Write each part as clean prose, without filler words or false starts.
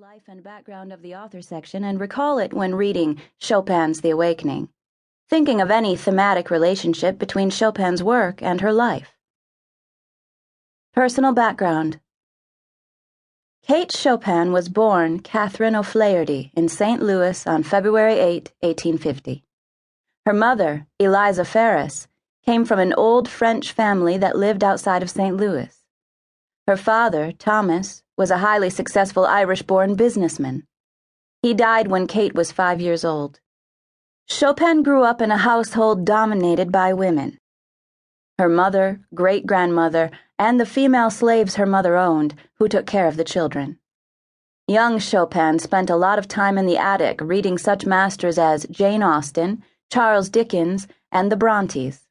life and background of the author section and recall it when reading Chopin's The Awakening, thinking of any thematic relationship between Chopin's work and her life. Personal background. Kate Chopin was born Catherine O'Flaherty in St. Louis on February 8, 1850. Her mother, Eliza Ferris, came from an old French family that lived outside of St. Louis. Her father, Thomas, was a highly successful Irish-born businessman. He died when Kate was 5 years old. Chopin grew up in a household dominated by women. Her mother, great-grandmother, and the female slaves her mother owned, who took care of the children. Young Chopin spent a lot of time in the attic reading such masters as Jane Austen, Charles Dickens, and the Brontes.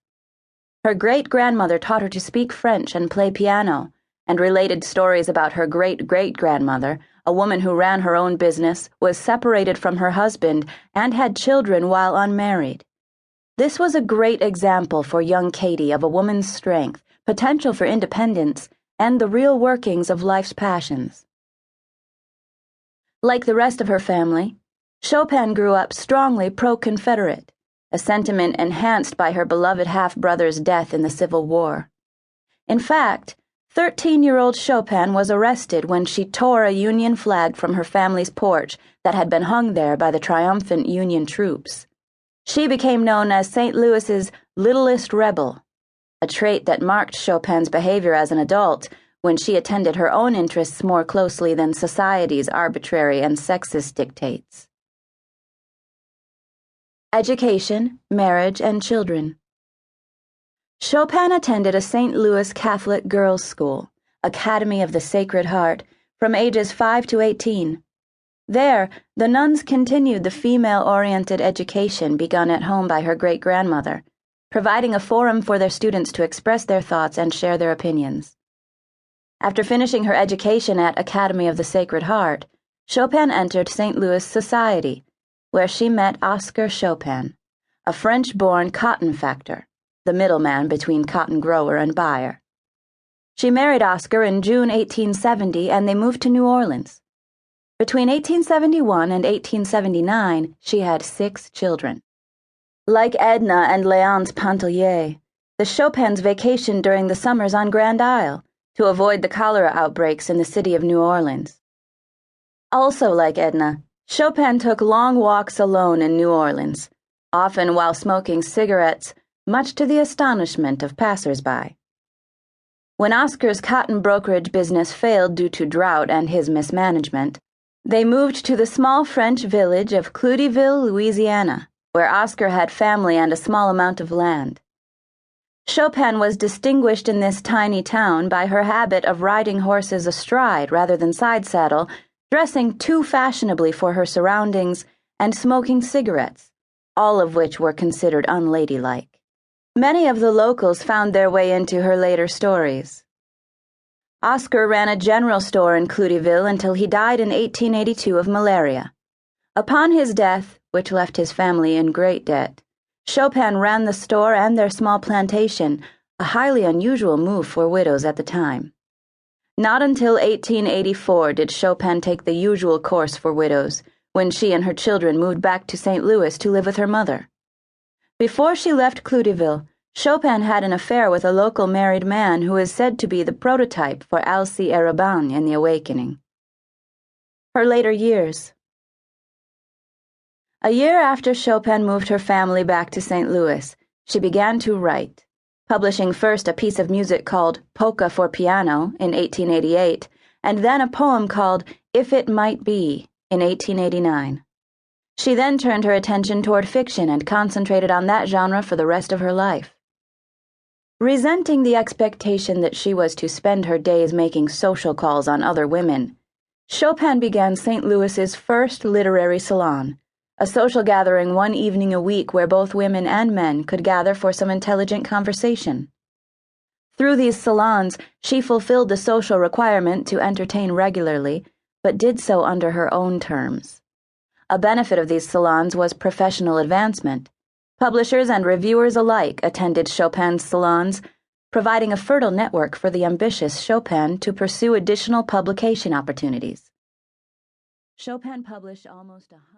Her great-grandmother taught her to speak French and play piano, and related stories about her great-great-grandmother, a woman who ran her own business, was separated from her husband, and had children while unmarried. This was a great example for young Katie of a woman's strength, potential for independence, and the real workings of life's passions. Like the rest of her family, Chopin grew up strongly pro-Confederate, a sentiment enhanced by her beloved half-brother's death in the Civil War. In fact, 13-year-old Chopin was arrested when she tore a Union flag from her family's porch that had been hung there by the triumphant Union troops. She became known as St. Louis's littlest rebel, a trait that marked Chopin's behavior as an adult when she attended her own interests more closely than society's arbitrary and sexist dictates. Education, marriage, and children. Chopin attended a St. Louis Catholic girls' school, Academy of the Sacred Heart, from ages 5 to 18. There, the nuns continued the female-oriented education begun at home by her great-grandmother, providing a forum for their students to express their thoughts and share their opinions. After finishing her education at Academy of the Sacred Heart, Chopin entered St. Louis society, where she met Oscar Chopin, a French-born cotton factor, the middleman between cotton grower and buyer. She married Oscar in June 1870, and they moved to New Orleans. Between 1871 and 1879, she had 6 children. Like Edna and Léonce Pontellier, the Chopins vacationed during the summers on Grand Isle to avoid the cholera outbreaks in the city of New Orleans. Also like Edna, Chopin took long walks alone in New Orleans, often while smoking cigarettes, much to the astonishment of passers-by. When Oscar's cotton brokerage business failed due to drought and his mismanagement, they moved to the small French village of Cloutierville, Louisiana, where Oscar had family and a small amount of land. Chopin was distinguished in this tiny town by her habit of riding horses astride rather than side saddle, dressing too fashionably for her surroundings, and smoking cigarettes, all of which were considered unladylike. Many of the locals found their way into her later stories. Oscar ran a general store in Cloutierville until he died in 1882 of malaria. Upon his death, which left his family in great debt, Chopin ran the store and their small plantation, a highly unusual move for widows at the time. Not until 1884 did Chopin take the usual course for widows, when she and her children moved back to St. Louis to live with her mother. Before she left Cloutierville, Chopin had an affair with a local married man who is said to be the prototype for Alcée Arobin in The Awakening. Her later years. A year after Chopin moved her family back to St. Louis, she began to write, publishing first a piece of music called Polka for Piano in 1888, and then a poem called If It Might Be in 1889. She then turned her attention toward fiction and concentrated on that genre for the rest of her life. Resenting the expectation that she was to spend her days making social calls on other women, Chopin began St. Louis's first literary salon, a social gathering one evening a week where both women and men could gather for some intelligent conversation. Through these salons, she fulfilled the social requirement to entertain regularly, but did so under her own terms. A benefit of these salons was professional advancement. Publishers and reviewers alike attended Chopin's salons, providing a fertile network for the ambitious Chopin to pursue additional publication opportunities. Chopin published almost 100